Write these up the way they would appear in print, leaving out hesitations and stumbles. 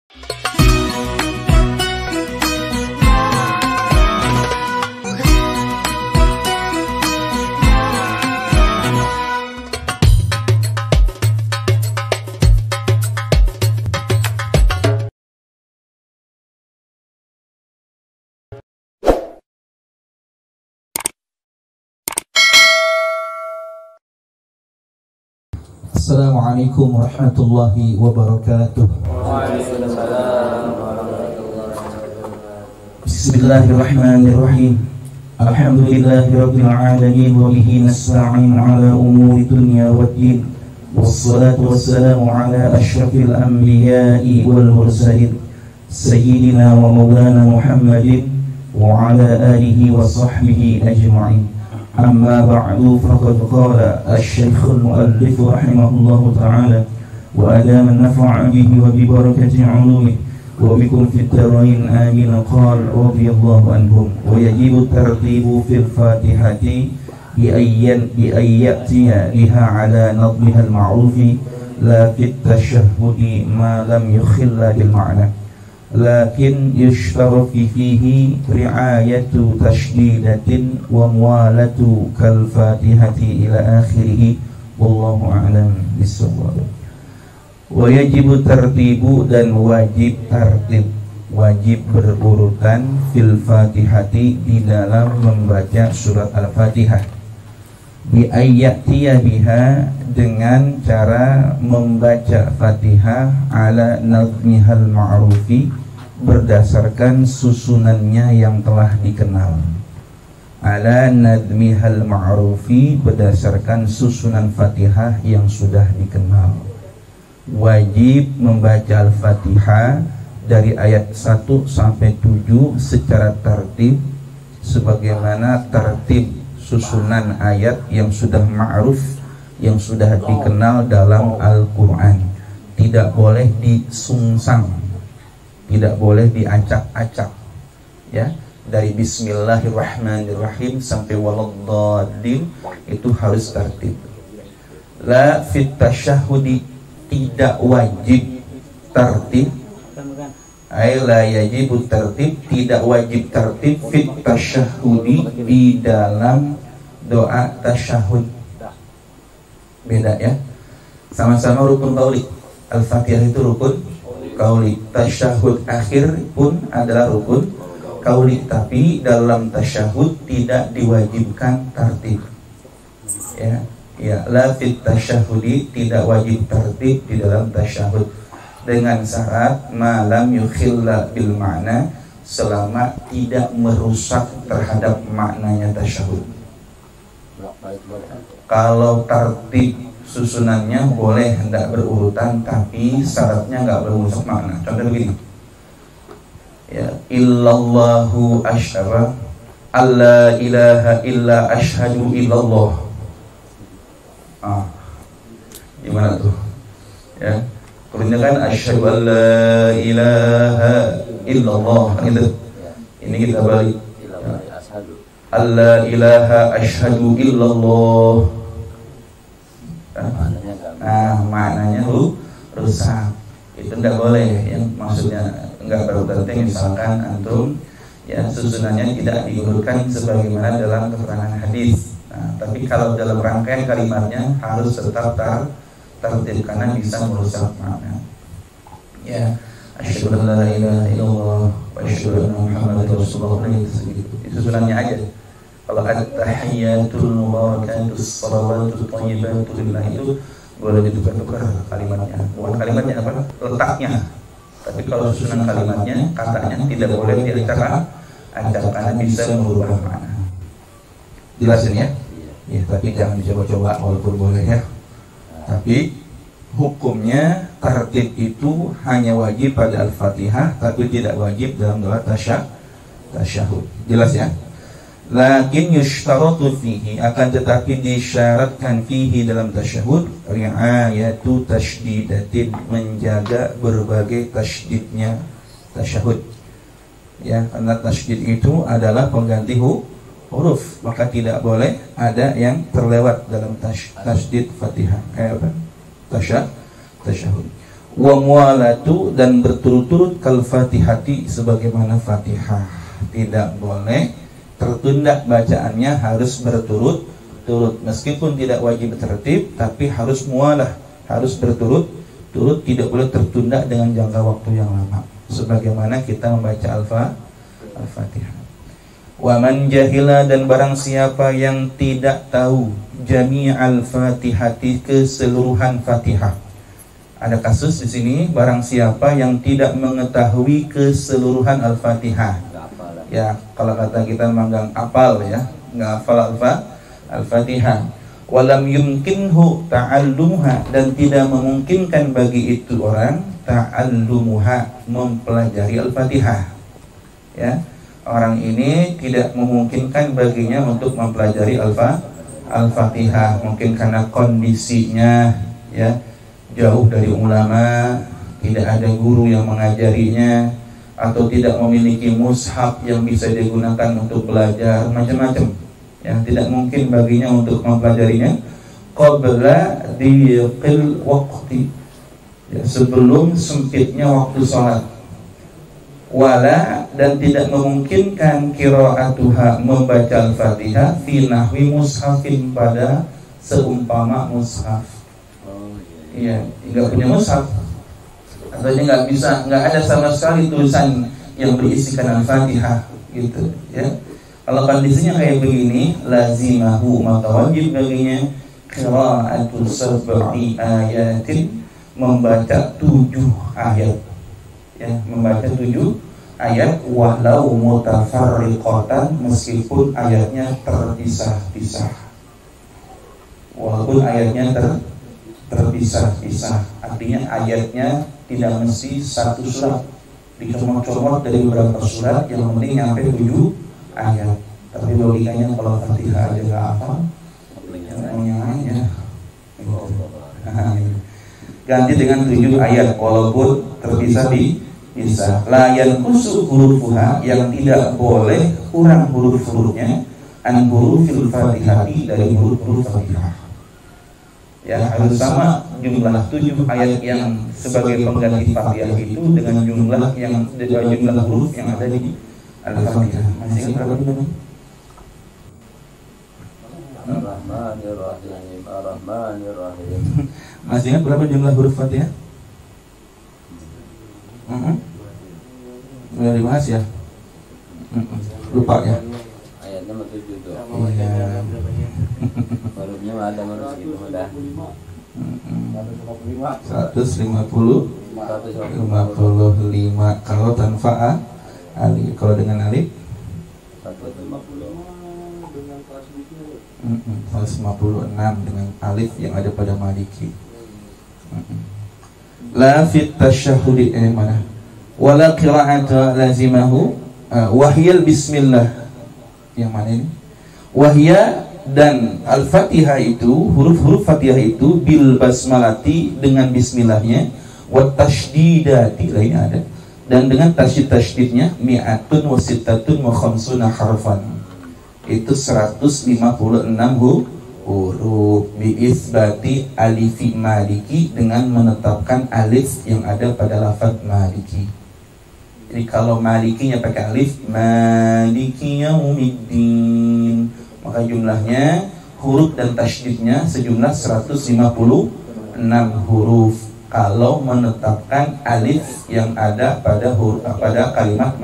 Assalamualaikum warahmatullahi wabarakatuh. Bismillahirrahmanirrahim. Alhamdulillahirabbil alamin wa bihi nasta'in ala umuri dunya waddin. Wassalatu wassalamu ala asyrafil anbiya'i wal mursalin sayyidina wa maulana Muhammadin wa ala alihi wa sahbihi ajma'in. أما بعد فقد قال الشيخ المؤلف رحمه الله تعالى وأدام النفع به وببركة علومه وبكم في الدارين آمين. قال رضي الله عنهم ويجب الترتيب في الفاتحة بأن يأتي بها على نظمها المعروف لا في التشهد ما لم يخل بالمعنى lakin yushtarofi fihi ri'ayatu tasdidatin wa muwalatu kal fatihati ila akhirih wallahu a'lam bissawab. Wa yajibu tartibu, dan wajib tartib, wajib berurutan fil fatihati, di dalam membaca surat al-fatihah, bi ayyatiya biha, dengan cara membaca Fatihah ala nazmihal ma'rufi, berdasarkan susunannya yang telah dikenal. Ala nazmihal ma'rufi, berdasarkan susunan Fatihah yang sudah dikenal. Wajib membaca Al-Fatihah dari ayat 1 sampai 7 secara tertib, sebagaimana tertib susunan ayat yang sudah ma'ruf, yang sudah dikenal dalam Al-Quran. Tidak boleh disungsang, tidak boleh diacak-acak, ya. Dari Bismillahirrahmanirrahim sampai Waladdallin itu harus tertib. La fit tasyahudi, tidak wajib tertib. Ay la yajibu tertib, tidak wajib tertib fit tasyahudi, di dalam doa tasyahud. Beda ya, sama-sama rukun qauli. Al-Fatihah itu rukun qauli, tasyahud akhir pun adalah rukun qauli, tapi dalam tasyahud tidak diwajibkan tertib. Ya, la fit tasyahudi, tidak wajib tertib di dalam tasyahud, dengan syarat malam yukhilla bil ma'na, selama tidak merusak terhadap maknanya tasyahud. Kalau tertib susunannya boleh hendak berurutan, tapi syaratnya nggak merusak makna. Contoh begini, ya, illallahu asyhadu alla ilaha illa asyhadu illallah. Gimana tuh? Ya, kemudian kan asyhadu alla ilaha illallah, gitu. Ini kita balik. Alla ilaha asyhadu illallah. Maknanya rusak. Itu tidak boleh. Yang maksudnya enggak berpenting, misalkan antum ya susunannya tidak diurutkan sebagaimana dalam keterangan hadis. Tapi kalau dalam rangkaian kalimatnya harus tetap tertib, karena bisa merusak makna. Ya, asyhadu an la ilaha illallah wa asyhadu anna Muhammadar Rasulullah, itu susunannya aja. Kalau at-tahiyyatul mubarakatus shalawatut thayyibatu lillah, itu boleh ditukar-tukar kalimatnya. Bukan kalimatnya apa? Letaknya. Tapi kalau susunan kalimatnya, katanya tidak boleh diacak-acak, karena bisa merubah makna. Jelasin ya? Ya, tapi jangan dicoba-coba walaupun boleh ya. Tapi hukumnya tertib itu hanya wajib pada Al-Fatihah, tapi tidak wajib dalam doa tasyahud. Jelas ya? Lakin yushtaratu fihi, akan tetapi disyaratkan fihi dalam tasyahud ri'ayatu tasdidatin, menjaga berbagai tasdidnya tasyahud. Ya, karena tasdid itu adalah pengganti huruf, maka tidak boleh ada yang terlewat dalam tasdid Fatihah. Tasyahud. wa mualatu dan berturut-turut kal fatihati sebagaimana Fatihah. Tidak boleh tertunda bacaannya, harus berturut-turut. Meskipun tidak wajib tertib, tapi harus mualah, harus berturut-turut, tidak boleh tertunda dengan jangka waktu yang lama. Sebagaimana kita membaca Al-Fatihah. Wa man jahila dan barang siapa yang tidak tahu jami'al Fatihati, keseluruhan Fatihah. Ada kasus di sini, barang siapa yang tidak mengetahui keseluruhan Al-Fatihah. Ya, kalau kata kita memang apal ya, nggak hafal Al-Fatihah. Walam yumkinhu ta'allumuha, dan tidak memungkinkan bagi itu orang ta'allumuha, mempelajari Al-Fatihah. Ya, orang ini tidak memungkinkan baginya untuk mempelajari Al-Fatihah, mungkin karena kondisinya ya jauh dari ulama, tidak ada guru yang mengajarinya, atau tidak memiliki mushaf yang bisa digunakan untuk belajar, macam-macam. Ya, tidak mungkin baginya untuk mempelajarinya qabla diqil waqti, ya, sebelum sempitnya waktu sholat. Wala, dan tidak memungkinkan qiraatuha, membaca Al-Fatihah fi nahwi mushafin, pada seumpama mushaf. Iya, nggak punya mushaf, artinya nggak bisa, nggak ada sama sekali tulisan yang berisikan Al-Fatihah gitu ya. Kalau kondisinya kayak begini, lazimahu, maka wajib baginya qira'atu sab'i ayatin, membaca 7 ayat ya, membaca 7 ayat, walau mutafarriqatan, meskipun ayatnya terpisah-pisah, walaupun ayatnya terpisah-pisah, artinya ayatnya tidak mesti satu surat, dicomot-comot dari beberapa surat, yang penting nyampe 7 ayat. Tapi logikanya kalau Fatihah aja nggak hafal, yang lainnya ganti dengan 7 ayat, walaupun terpisah-pisah. La yanqusu hurufuha, yang tidak boleh kurang huruf-hurufnya, an hurufil Fatihati, dari huruf-huruf Fatihah. Ya, harus sama jumlah 7 ayat yang sebagai pengganti Fatihah itu dengan jumlah huruf yang ada di Al-Fatihah. Masih ingat berapa jumlahnya? Ar-Rahmanir-Rahim. Masih ingat berapa jumlah huruf Fatihah? Sudah dibahas ya? Lupa ya? Ayatnya 7 tuh. Iya. Hurufnya ada harus gitu udah. 155 kalau tanpa alif. Kalau dengan alif 156 dengan alif yang ada pada Maliki. La fit tasyahudi mana? Wala qira'ata lazimahu wahyal bismillah. Yang mana ini? Wahya, dan Al-Fatihah itu, huruf-huruf Fatihah itu bil basmalati, dengan bismillahnya, wa tasydidati, lainnya ada, dan dengan tasydid-tasydidnya, mi'atun wa sittatun wa khamsuna harfan, itu 156 huruf, bi isbati alifi maliki, dengan menetapkan alif yang ada pada lafaz maliki. Jadi kalau malikinya pakai alif, maliki yaumiddin, maka jumlahnya huruf dan tasydidnya sejumlah 156 huruf kalau menetapkan alif yang ada pada kalimat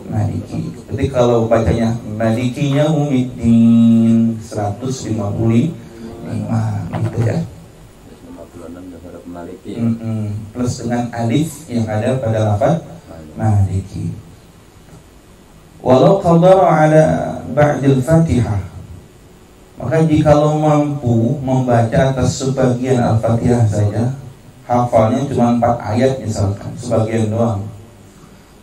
maliki. Jadi kalau bacanya maliki yaumiddin 155 gitu ya. 56 huruf maliki. Plus dengan alif yang ada pada lafaz maliki. Walau qadara ala ba'dil Fatihah, maka jikalau mampu membaca atas sebagian Al-Fatihah saja, hafalnya cuma 4 ayat misalkan, sebagian doang,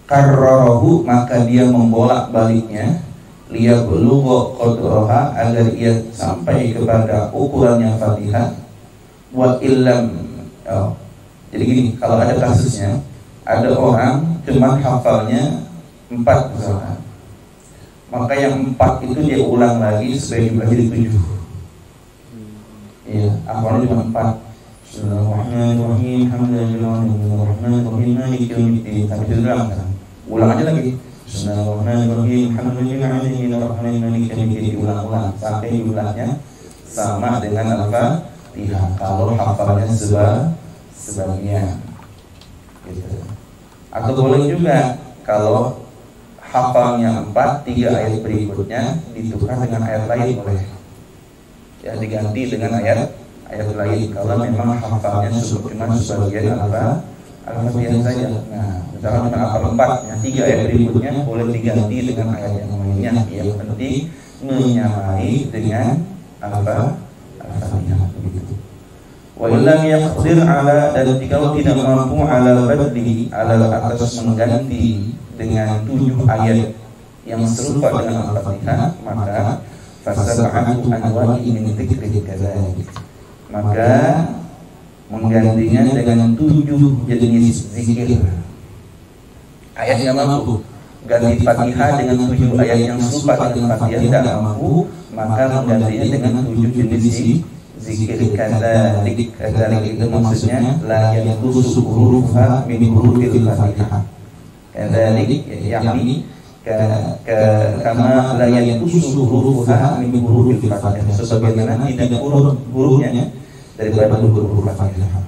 karrarahu, maka dia membolak-baliknya, liyabluga qadraha, agar ia sampai kepada ukurannya Fatihah. Wa illam, jadi gini, kalau ada kasusnya, ada orang cuma hafalnya 4 misalkan, maka yang 4 itu dia ulang lagi supaya jumlah jadi 7. Iya, hafalnya cuma 4. Bismillahirrahmanirrahim. Alhamdulillahirrahmanirrahim. Maliki yaumiddin. Sampai situ doang kan. Ulang aja lagi. Bismillahirrahmanirrahim. Alhamdulillahirrahmanirrahim. Maliki yaumiddin. Ulang-ulang sampai jumlahnya sama dengan Al-Fatihah. Kalau hafalnya sebagian gitu. Atau boleh juga kalau hafalnya 4, 3 ayat berikutnya ditukar dengan ayat lain boleh. Ya, diganti dengan ayat lain kalau memang hafalnya cuma sebagian Al-Fatihah saja. Nah, misalkan cuma hafal 4, yang 3 ayat berikutnya boleh diganti dengan ayat yang lainnya. Yang penting menyamai dengan Al-Fatihah begitu. Wa illam yaqdir ala, dan jika tidak mampu ala badli, ala atas mengganti dengan 7 ayat yang serupa dengan Al-Fatihah, maka fasab'atu anwa'i min dzikri kadzalik, maka menggantinya dengan 7 jenis zikir. Ayatnya mampu ganti Fatihah dengan 7 ayat yang serupa dengan Fatihah tidak mampu, maka menggantinya dengan 7 jenis zikir. Kadzalik itu maksudnya la yanqusu hurufa min hurufil Fatihah. Kadzalik yakni kama la yanqusu hurufa min hurufil Fatihah, sebagaimana tidak urut hurufnya daripada huruf Fatihah.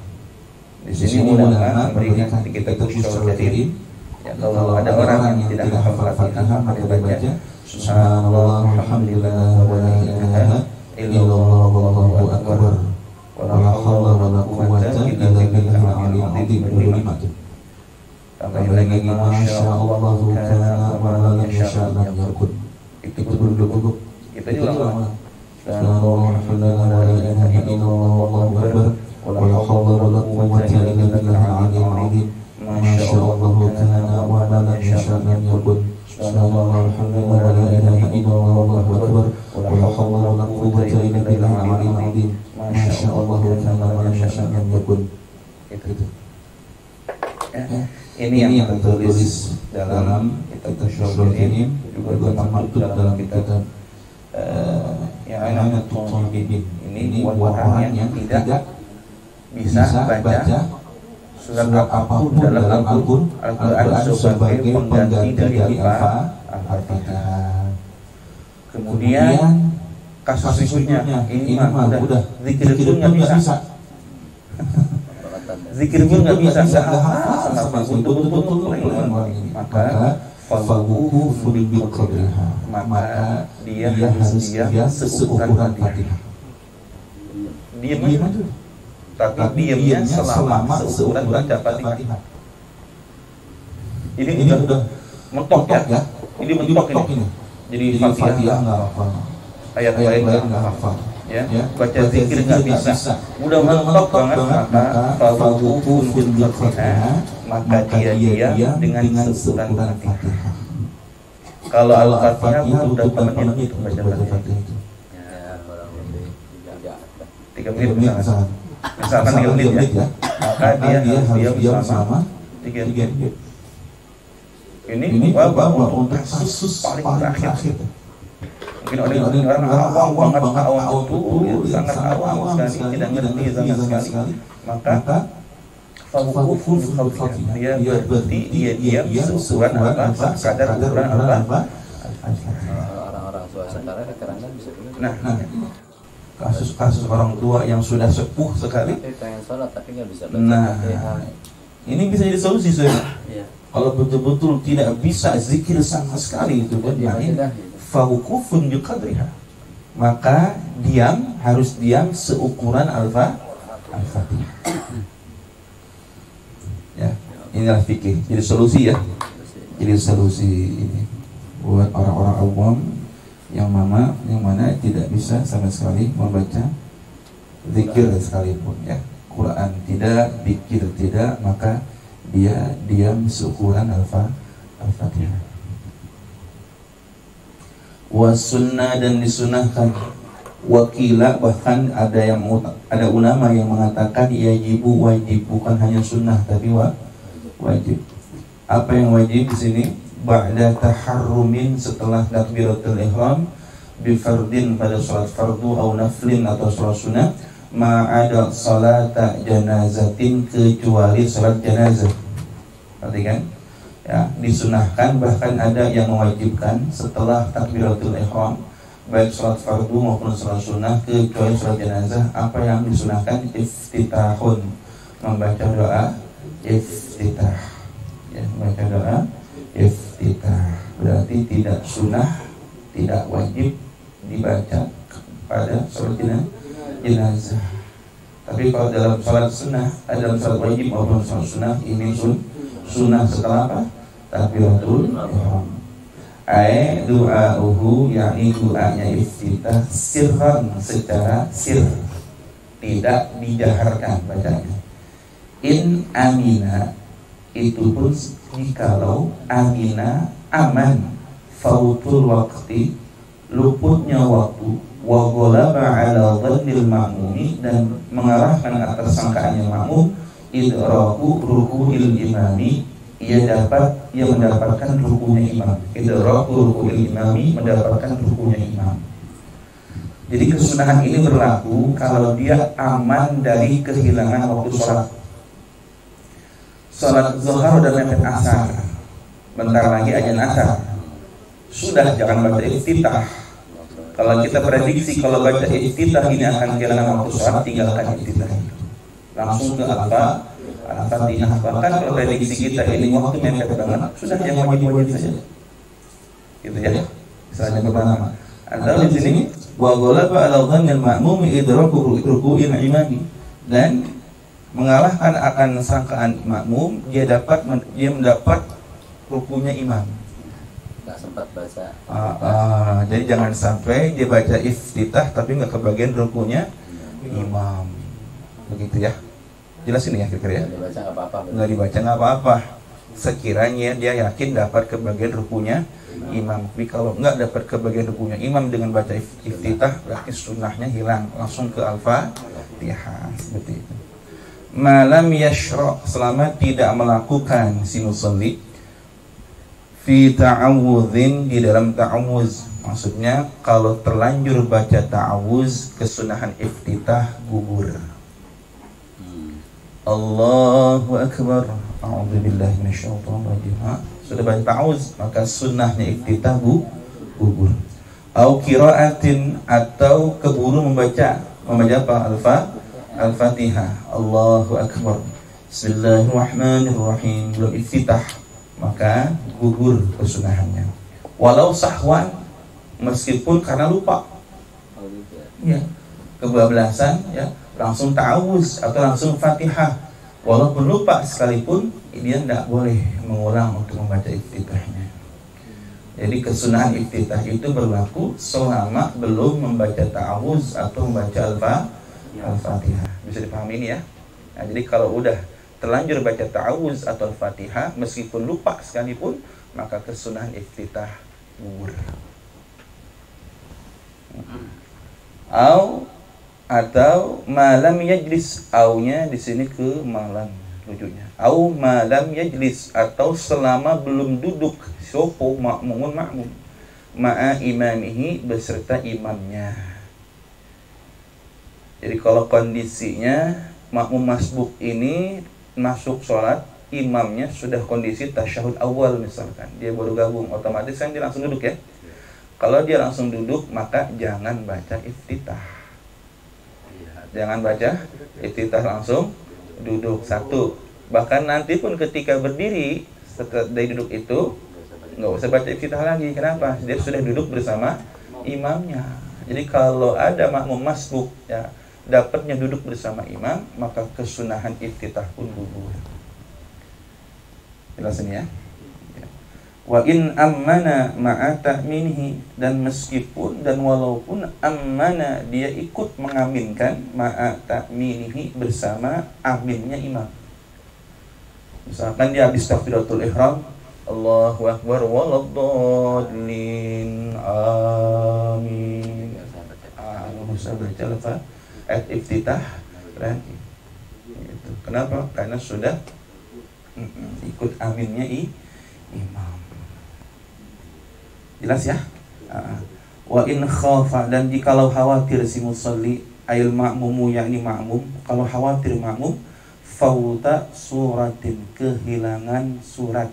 Di sini ulama memberikan kita khusyuk karim. Ya, kalau ada orang yang tidak hafal Fatihah, maka baca subhanallah walhamdulillah wa la ilaha illallah wallahu akbar wa la haula wa la quwwata illa billahil aliyyil azim. Tambah lagi masyaallah kana wa la yasha lam yakun. Itu dulu kita diulang. Subhanallah wa la ilaha illallah wallahu akbar wa la haula wa la quwwata illa billahil aliyyil azim. Masyaallah kana wa la yasha lam yakun. Subhanallah walhamdulillah wa la ilaha illallah wallahu akbar wa la haula wa la quwwata illa billahil aliyyil azim. Masyaallah kana wa la yasha lam yakun. Itu. Ini yang tertulis dalam kitab Tasyahhud ini, juga termaktub dalam kitab I'anatul Talibin. Ini buat orang yang tidak bisa baca surat apapun dalam Al-Quran sebagai pengganti dari Al-Fatihah. Kemudian kasus berikutnya, ini mah udah zikir pun nggak bisa. Zikir pun nggak bisa, sama betul-betul maka faguhu bil qadriha, maka dia harus seukuran Fatihah. Diam aja, tapi diamnya selama seukuran baca Fatihah. Ini udah mentok ya. Ini mentok ini. Jadi Fatihah nggak hafal, ayat-ayat nggak hafal. Ya, baca zikir nggak bisa, udah mentok banget, maka faguhu bil Fatihah, maka dia dengan seukuran Fatihah. Kalau Al-Fatihah butuh berapa menit untuk baca Fatihah itu? Ya, kurang lebih 3 menit misalkan 3 menit ya, maka dia harus diam selama 3 menit. Ini bahwa untuk kasus paling terakhir. Mungkin orang awam banget, awam itu sangat awam sekali, tidak ngerti sama sekali, maka faguhu bil Fatihah, dia berarti dia diam seukuran apa, kadar ukuran apa. orang-orang tua sekarang kadang-kadang bisa begitu. Nah, kasus-kasus orang tua yang sudah sepuh sekali, Tapi pengen sholat tapi nggak bisa baca nah Fatihah. ini bisa jadi solusi sebenarnya. Iya. Kalau betul-betul tidak bisa zikir sama sekali itu bermain, fawqufun biqadriha, maka harus diam seukuran Al-Fatihah. Ya, inilah fikih. Jadi solusi ya. Jadi solusi ini buat orang-orang awam yang mana tidak bisa sama sekali membaca zikir sekalipun ya. Quran tidak, zikir tidak, maka dia diam seukuran Al-Fatihah. Wasunnah, dan disunahkan. Wakila, bahkan ada ulama yang mengatakan wajib, bukan hanya sunnah tapi wajib. Apa yang wajib di sini? Ba'da taharrumin, setelah takbiratul ihram, bifardin pada salat fardu atau naflin atau salat sunnah, ma'ada salata janazatin, kecuali salat jenazah. Perhatikan ya, disunahkan, bahkan ada yang mewajibkan setelah takbiratul ihram, baik salat fardu maupun salat sunnah, kecuali salat jenazah. Apa yang disunahkan? Iftitahun, membaca doa iftitah ya, membaca doa iftitah. Berarti tidak sunnah, tidak wajib dibaca pada salat jenazah. Tapi kalau dalam salat sunnah, dalam salat wajib maupun salat sunnah, ini sunnah setelah apa? Takbiratul ihram. Du'auhu, yakni doanya iftitah sirran, secara sir, tidak dijaharkan bacanya. In amina, itu pun jikalau amina aman, fautul waqti, luputnya waktu, wa ghalaba ala dhannil ma'mumi, dan mengarahkan atas sangkaannya makmum, idraku ruku'il imami, ia mendapatkan rukunya imam. Idraku ruku'il imami, mendapatkan rukunya imam. Jadi kesunahan ini berlaku kalau dia aman dari kehilangan waktu sholat. Sholat zuhur dan mepet asar, bentar lagi azan asar, sudah jangan baca iftitah. Kalau kita prediksi kalau baca iftitah ini akan kehilangan waktu sholat, tinggalkan iftitah itu, langsung ke Al-Fatihah. Bahkan kalau prediksi kita ini waktu mepet banget, sudah jangan wajib-wajib saja, gitu ya. Misalnya pertama, atau di sini wa ghalaba ala dhannil ma'mum idraku ruku'il imami, dan mengalahkan akan sangkaan makmum, dia mendapat rukunya imam. Nggak sempat baca. Jadi jangan sampai dia baca iftitah tapi nggak kebagian rukunya imam. Begitu ya. Jelas ini ya kira-kira ya. Nggak dibaca nggak apa-apa. Nggak dibaca nggak apa-apa. Sekiranya dia yakin dapat kebagian rukunya imam. Tapi kalau nggak dapat kebagian rukunya imam dengan baca iftitah, berarti sunnahnya hilang, langsung ke Al-Fatihah. Seperti itu. Malam yashra, selama tidak melakukan si musalli fi ta'awudzin, di dalam ta'awuz. Maksudnya kalau terlanjur baca ta'awuz, kesunahan iftitah gugur. Allahu akbar, a'udzubillahi minasyaitonir rajim. Sudah baca ta'awuz, maka sunnahnya iftitah gugur. Au qiraatin, atau keburu membaca apa? Al-Fatihah. Allahu akbar, bismillahirrahmanirrahim, belum iftitah, maka gugur kesunahannya. Walau sahwan, meskipun karena lupa, ya, kebablasan, ya, langsung ta'awuz atau langsung Fatihah, walaupun lupa sekalipun, dia tidak boleh mengulang untuk membaca iftitahnya. Jadi kesunahan iftitah itu berlaku selama belum membaca ta'awuz atau membaca Al-Fatihah. Bisa dipahami ini ya. Nah, jadi kalau udah terlanjur baca ta'awuz atau Al-Fatihah, meskipun lupa sekalipun, maka kesunahan iftitah gugur. Atau malam yajlis, aunya di sini ke malam rujuknya. Au malam yajlis, atau selama belum duduk, sopo makmum ma'a imamihi, beserta imamnya. Jadi kalau kondisinya makmum masbuk ini masuk sholat, imamnya sudah kondisi tasyahud awal misalkan, dia baru gabung, otomatis kan dia langsung duduk ya. Kalau dia langsung duduk, maka jangan baca iftitah. Jangan baca iftitah, langsung duduk satu. Bahkan nanti pun ketika berdiri setelah dari duduk itu, nggak usah baca iftitah lagi. Kenapa? Dia sudah duduk bersama imamnya. Jadi kalau ada makmum masbuk, ya, dapatnya duduk bersama imam, maka kesunahan iftitah pun gugur. Jelas ini ya. Wa in ammana ma'a ta'minihi, dan meskipun dan walaupun ammana, dia ikut mengaminkan, ma'a ta'minihi, bersama aminnya imam. Misalkan dia habis takbiratul ihram, Allahu akbar waladdallin, amin. Bisa baca apa? Ayat iftitah lagi. Gitu. Kenapa? Karena sudah ikut aminnya imam. Jelas ya? Wa in khafa, dan jikalau khawatir si musalli ail ma'mumu yakni ma'mum, kalau khawatir ma'mum, fauta suratin, kehilangan surat,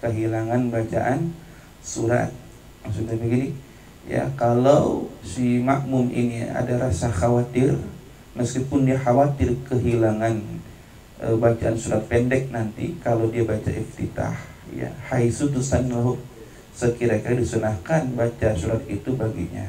kehilangan bacaan surat. Maksudnya begini, ya kalau si makmum ini ada rasa khawatir, meskipun dia khawatir kehilangan bacaan surat pendek nanti kalau dia baca iftitah, ya haitsu tusannahu, sekira-kira disunahkan baca surat itu baginya.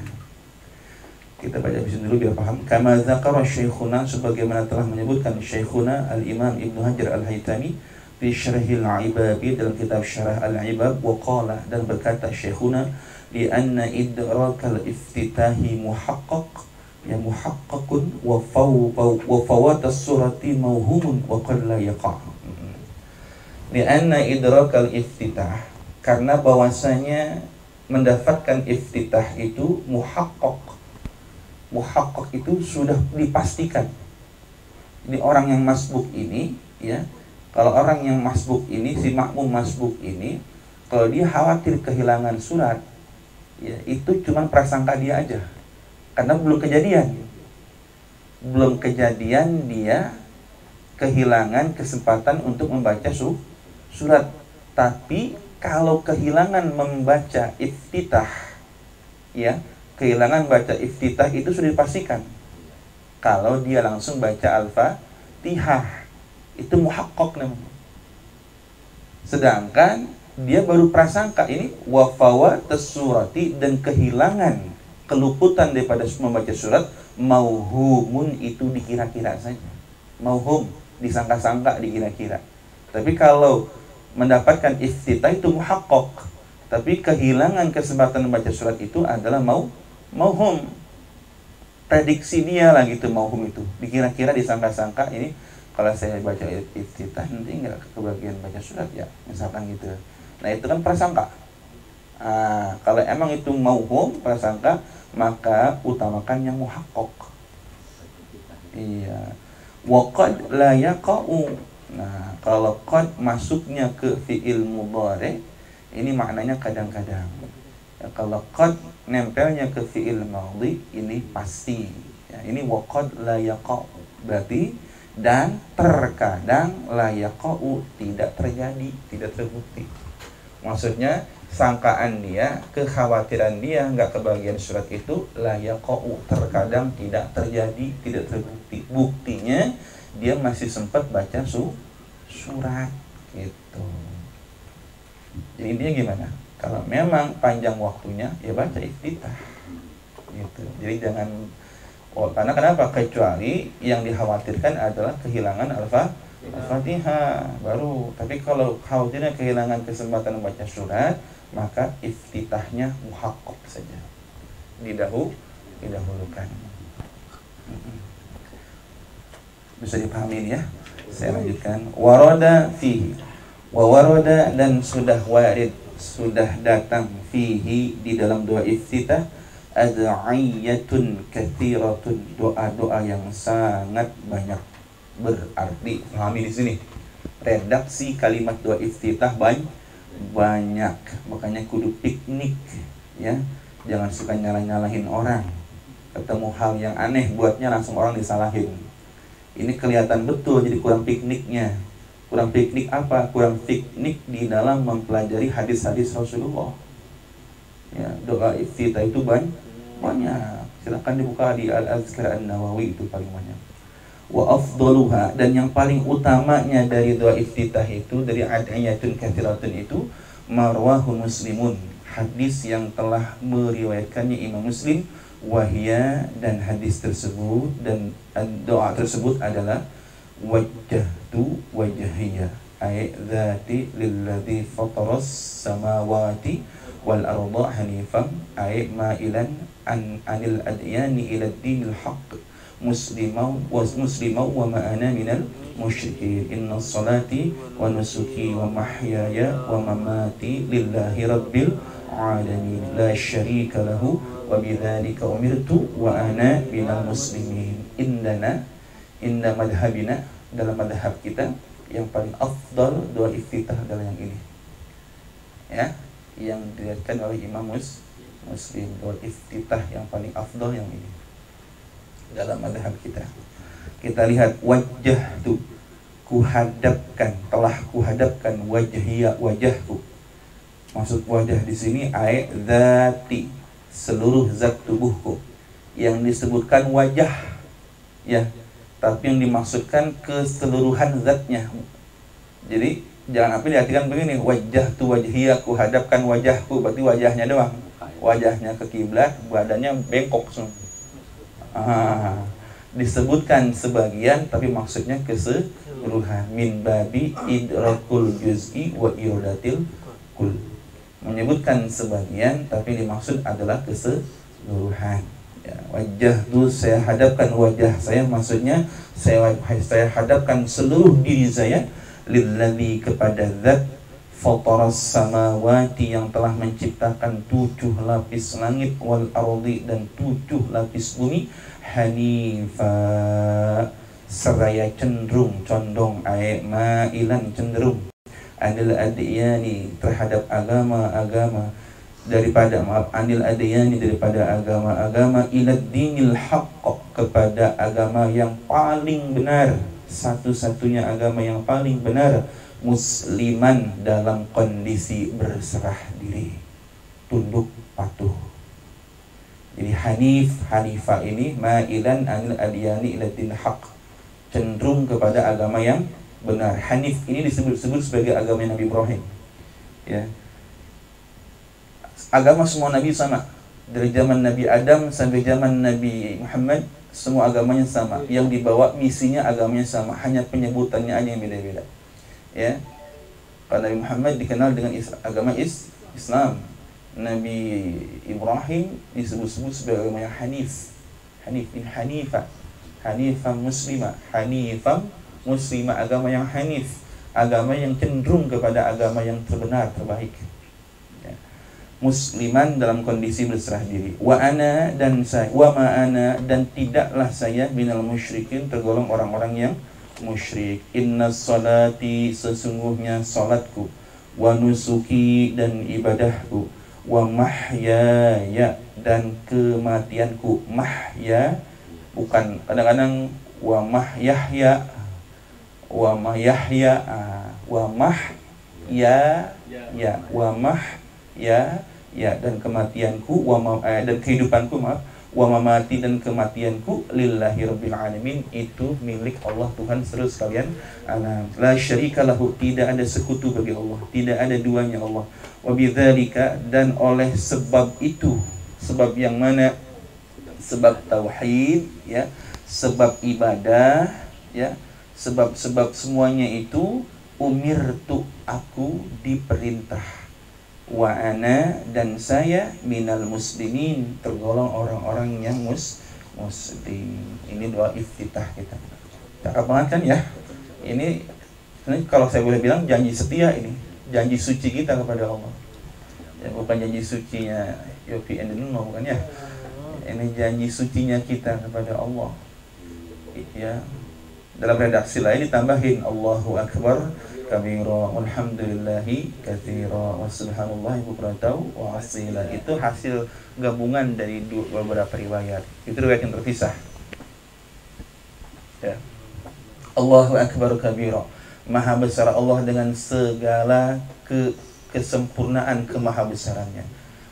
Kita baca bismillah dulu biar paham. Kama dzakara Syekhuna, sebagaimana telah menyebutkan Syekhuna Al-Imam Ibnu Hajar Al-Haytami fi Syarhil Ibabi, dalam kitab Syarah Al-Ibab, wa qala, dan berkata Syekhuna, li anna idrakal iftitahi muhaqqaq, ya muhaqqaqun wa fawatas surati mauhumun wa qad la yaqa'. Li anna idrakal iftitah, karena bahwasanya mendapatkan iftitah itu muhaqqaq. Muhaqqaq itu sudah dipastikan. Ini orang yang masbuk ini, ya, kalau orang yang masbuk ini, si makmum masbuk ini, kalau dia khawatir kehilangan surat, ya itu cuma prasangka dia aja, karena belum kejadian dia kehilangan kesempatan untuk membaca surat. Tapi kalau kehilangan membaca iftitah, ya, kehilangan baca iftitah itu sudah dipastikan. Kalau dia langsung baca Al-Fatihah, itu muhaqqaq namanya. Sedangkan dia baru prasangka, ini wa fawatas surati, dan kehilangan, keluputan daripada membaca surat, mauhumun, itu dikira-kira saja. Mauhum, disangka-sangka, dikira-kira. Tapi kalau mendapatkan iftitah itu muhaqqaq. Tapi kehilangan kesempatan membaca surat itu adalah mauhum, prediksi dia lah gitu. Mauhum itu dikira-kira, disangka-sangka, ini kalau saya baca iftitah nanti nggak kebagian baca surat ya, misalkan gitu. Nah itu kan prasangka. Kalau emang itu mauhum, prasangka, maka utamakan yang muhaqqaq. Iya. Wa qad la yaqa'u. Nah kalau qad masuknya ke fi'il mudhari, ini maknanya kadang-kadang. Ya, kalau qad nempelnya ke fi'il madhi, ini pasti. Ya, ini wa qad la yaqa', berarti dan terkadang la yaqa'u, tidak terjadi, tidak terbukti. Maksudnya sangkaan dia, kekhawatiran dia nggak kebagian surat itu, la yaqa'u, terkadang tidak terjadi, tidak terbukti. Buktinya dia masih sempat baca surat gitu. Jadi intinya gimana? Kalau memang panjang waktunya, ya baca iftitah gitu. Jadi jangan, karena kenapa? Kecuali yang dikhawatirkan adalah kehilangan Al-Fatihah baru. Tapi kalau khawatirnya kehilangan kesempatan membaca surat, maka iftitahnya muhaqqaq saja, didahulukan. Bisa dipahami ya? Saya lanjutkan. Warada fihi, wa warada, dan sudah warid, sudah datang, fihi, di dalam doa iftitah, ad'iyatun katsiratun, doa-doa yang sangat banyak. Berarti pahami di sini, redaksi kalimat doa iftitah banyak. Makanya kudu piknik ya. Jangan suka nyalahin orang. Ketemu hal yang aneh buatnya langsung orang disalahin. Ini kelihatan betul jadi kurang pikniknya. Kurang piknik apa? Kurang piknik di dalam mempelajari hadis-hadis Rasulullah. Ya, doa iftitah itu banyak. Silakan dibuka di Al-Azkar An-Nawawi, itu paling banyak. Wa afdaluha, dan yang paling utamanya dari doa iftitah itu, dari ad'iyatun katsiratun itu, marwahu Muslimun, hadis yang telah meriwayatkannya Imam Muslim, wahia, dan hadis tersebut dan doa tersebut adalah wajjahtu wajhiya ay dzati lilladzi fataras samawati wal arda hanifan ay ma'ilan anil adyani ila dinil haqq muslimau wa ma'ana minal musyrikin inna salati wa nusuki wa mahyaya wa mamati lillahi rabbil alamin la syarika lahu wa bidzalika umirtu wa ana minal muslimin. Inda madhabina, dalam madhab kita yang paling afdal doa iftitah adalah yang ini ya, yang diriwayatkan oleh Imam Muslim. Doa iftitah yang paling afdal yang ini. dalam mazhab kita. Kita lihat wajah tu, telah kuhadapkan wajhiya, wajahku. Maksud wajah di sini ai dzati, seluruh zat tubuhku. Yang disebutkan wajah, ya, tapi yang dimaksudkan keseluruhan zatnya. Jadi jangan apa diartikan begini, wajah tu wajhiya, kuhadapkan wajahku, berarti wajahnya doang. Wajahnya ke kiblat, badannya bengkok semua. Disebutkan sebagian tapi maksudnya keseluruhan. Min babi idrakul juz'i wa iradatil kul. Menyebutkan sebagian tapi dimaksud adalah keseluruhan. Ya, wajah tu saya hadapkan wajah saya, maksudnya saya hadapkan seluruh diri saya lilladzi, kepada zat fataras samawati, yang telah menciptakan 7 lapis langit, wal ardi, dan 7 lapis bumi, hanifa, seraya cenderung, condong, mailan, cenderung, anil adiyani, terhadap agama-agama, anil adiyani, daripada agama-agama, ilad dinil haqq, kepada agama yang paling benar, satu-satunya agama yang paling benar, musliman, dalam kondisi berserah diri, tunduk patuh. Jadi hanifah ini ma'ilan anil adiyani ila din haq, cenderung kepada agama yang benar. Hanif ini disebut sebagai agama Nabi Ibrahim. Ya. Agama semua nabi sama. Dari zaman Nabi Adam sampai zaman Nabi Muhammad, semua agamanya sama. Yang dibawa misinya agamanya sama, hanya penyebutannya aja yang beda-beda. Ya. Kalau Nabi Muhammad dikenal dengan agama Islam. Nabi Ibrahim disebut-sebut sebagai agama yang hanif. Hanifah muslimah. Agama yang hanif, agama yang cenderung kepada agama yang terbenar, terbaik. Ya. Musliman, dalam kondisi berserah diri. Wa ana, dan saya, wa ma ana, dan tidaklah saya minal musyrikin, tergolong orang-orang yang musyrik. Inna salati, sesungguhnya salatku, wa nusuki, dan ibadahku, wa mahyaya, dan kematianku. Mahya, bukan kadang-kadang wa mahyahya, wa mahyahya, wa mahya ya, wa mahya ya, dan kematianku, dan kehidupanku, wa mamati, dan kematianku, lillahi rabbil alamin, itu milik Allah, Tuhan seluruh sekalian alam. La syarika lahu, tidak ada sekutu bagi Allah, tidak ada duanya Allah. Wa bidzalika, dan oleh sebab itu, sebab yang mana? Sebab tauhid, ya, sebab ibadah, ya, sebab semuanya itu, umirtu, aku diperintah, wa ana, dan saya, minal muslimin, tergolong orang-orang yang muslim. Ini doa iftitah kita. Cakap banget kan ya? Ini kalau saya boleh bilang janji setia, ini janji suci kita kepada Allah. Ya, bukan janji sucinya Yofi Endino, bukan ya? Ini janji sucinya kita kepada Allah. Ya. Dalam redaksi lain ditambahin Allahu Akbar kabira, walhamdulillahi katsira, wa subhanallahi bukratan wa asila. Itu hasil gabungan dari beberapa riwayat. Itu riwayat yang terpisah. Ya. Allahu Akbar kabira, maha besar Allah dengan segala kesempurnaan kemahabesarannya.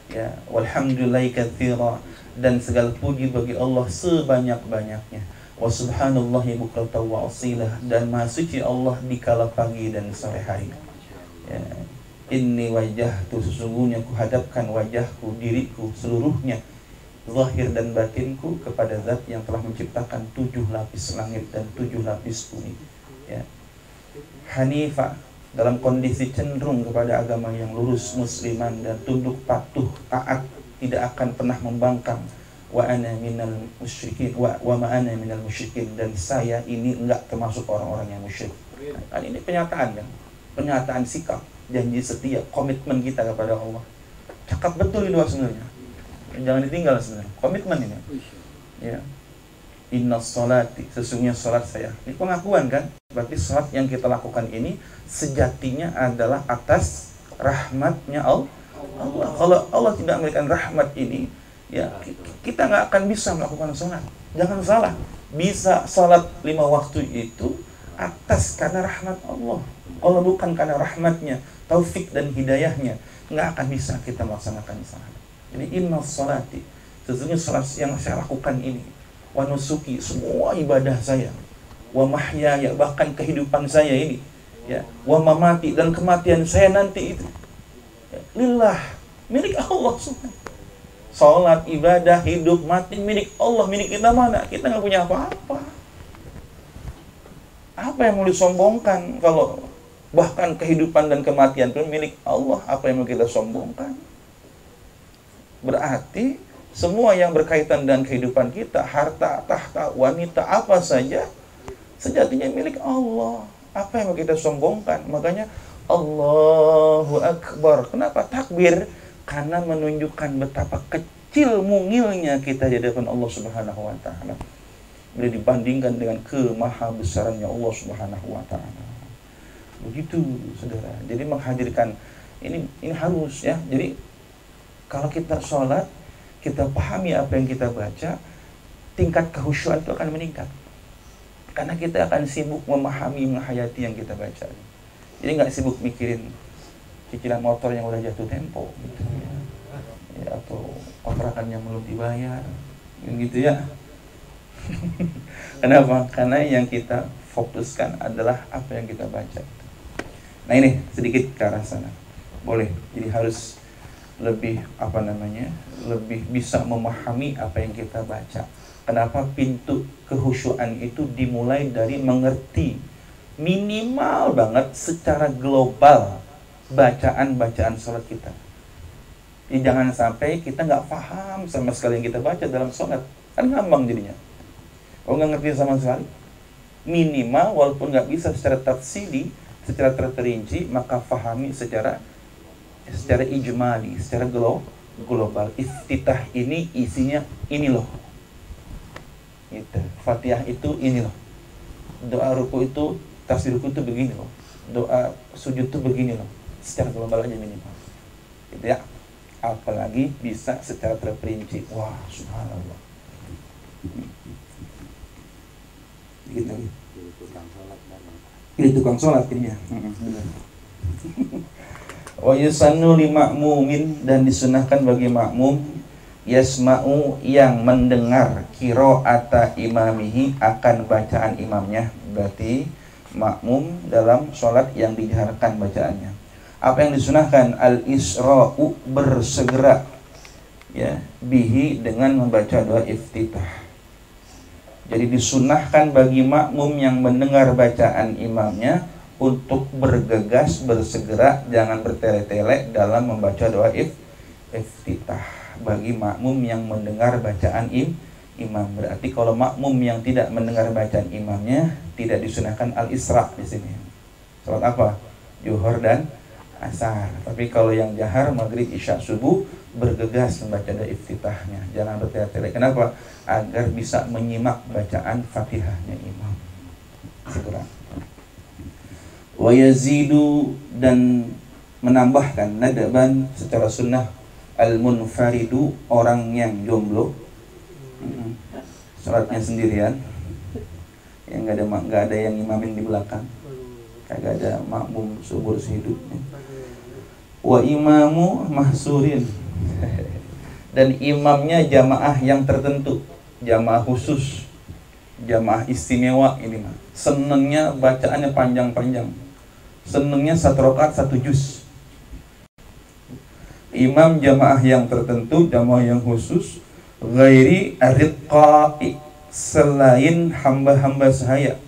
Ya, walhamdulillahi katsira, dan segala puji bagi Allah sebanyak-banyaknya. Wa subhanallahi bukratan wa asilah, dan maha suci Allah di kala pagi dan sore hari. Ya. Inni wajjahtu, sesungguhnya kuhadapkan wajahku, diriku seluruhnya, zahir dan batinku, kepada zat yang telah menciptakan 7 lapis langit dan 7 lapis bumi. Ya. Hanifah, dalam kondisi cenderung kepada agama yang lurus, musliman, dan tunduk patuh, taat, tidak akan pernah membangkang. Wa ana minal musyrikin, wa ma ana minal musyrikin, dan saya ini enggak termasuk orang-orang yang musyrik. Kan ini pernyataan kan? Pernyataan sikap, janji setia, komitmen kita kepada Allah. Cakap betul itu sebenarnya. Jangan ditinggal sebenarnya. Komitmen ini. Ya. Inna sholati, sesungguhnya salat saya. Ini pengakuan kan? Berarti salat yang kita lakukan ini sejatinya adalah atas rahmatnya Allah. Kalau Allah tidak memberikan rahmat ini, Ya, kita nggak akan bisa melakukan sholat. Jangan salah, bisa sholat 5 waktu itu atas karena rahmat Allah. Allah bukan karena rahmatnya, taufik dan hidayahnya, nggak akan bisa kita melaksanakan sholat. Jadi inna sholati, sesungguhnya sholat yang saya lakukan ini, wa nusuki, semua ibadah saya, wa mahyaya, bahkan kehidupan saya ini, ya, wa mamati, dan kematian saya nanti itu, ya, lillah, milik Allah subhanahu. Sholat, ibadah, hidup, mati milik Allah. Milik kita mana? Kita nggak punya apa-apa. Apa yang mau disombongkan? Kalau bahkan kehidupan dan kematian pun milik Allah, apa yang mau kita sombongkan? Berarti semua yang berkaitan dengan kehidupan kita, harta, tahta, wanita, apa saja, sejatinya milik Allah. Apa yang mau kita sombongkan? Makanya Allahu Akbar. Kenapa takbir? Karena menunjukkan betapa kecil mungilnya kita di hadapan Allah Subhanahu wa taala. Bila dibandingkan dengan kemahabesarannya Allah Subhanahu wa taala. Begitu, Saudara. Jadi menghadirkan ini harus ya. Jadi kalau kita sholat, kita pahami apa yang kita baca, tingkat kehusyuan itu akan meningkat. Karena kita akan sibuk memahami, menghayati yang kita baca. Jadi nggak sibuk mikirin cicilan motor yang udah jatuh tempo gitu ya, atau kontrakan yang belum dibayar gitu ya. Kenapa? Karena yang kita fokuskan adalah apa yang kita baca. Nah ini sedikit ke arah sana, boleh. Jadi harus lebih lebih bisa memahami apa yang kita baca. Kenapa pintu kehusyuan itu dimulai dari mengerti minimal banget secara global bacaan sholat kita. Jadi jangan sampai kita nggak paham sama sekali yang kita baca dalam sholat, kan ngambang jadinya. Kalau nggak ngerti sama sekali, minimal walaupun nggak bisa secara tafsili, secara terperinci, maka pahami secara ijmali, secara global. Iftitah ini isinya ini loh. Gitu. Fatihah itu ini loh. Doa ruku itu, tafsir ruku itu begini loh. Doa sujud itu begini loh. Secara global aja minimal. Gitu ya. Apalagi bisa secara terperinci. Wah, subhanallah. Gitu. Ini tukang sholat ini ya. Benar. Wa yusannu li ma'mumin, dan disunahkan bagi makmum yasma'u, yang mendengar qira'ata imamihi, akan bacaan imamnya. Berarti makmum dalam sholat yang dijaharkan bacaannya. Apa yang disunahkan? Al-isra'u, bersegera ya, bihi, dengan membaca doa iftitah. Jadi disunahkan bagi makmum yang mendengar bacaan imamnya untuk bergegas, bersegera, jangan bertele-tele dalam membaca doa iftitah. Bagi makmum yang mendengar bacaan imam. Berarti kalau makmum yang tidak mendengar bacaan imamnya, tidak disunahkan al-isra di sini. Salat apa? Zuhur dan asar. Tapi kalau yang jahar, maghrib, isya, subuh, bergegas membaca doa iftitahnya, jangan bertele-tele. Kenapa? Agar bisa menyimak bacaan Fatihahnya imam. Segera. Wa yazidu, dan menambahkan nadaban secara sunnah, al-munfaridu, orang yang jomblo, salatnya sendirian, yang nggak ada yang imamin di belakang, kagak ada makmum subur sehidup. Wa imamu mahsurin, dan imamnya jamaah yang tertentu, jamaah khusus, jamaah istimewa. Ini mah senengnya bacaannya panjang-panjang, senengnya 1 rakaat 1 juz. Imam jamaah yang tertentu, jamaah yang khusus, ghairi ariqai, selain hamba-hamba sahaya,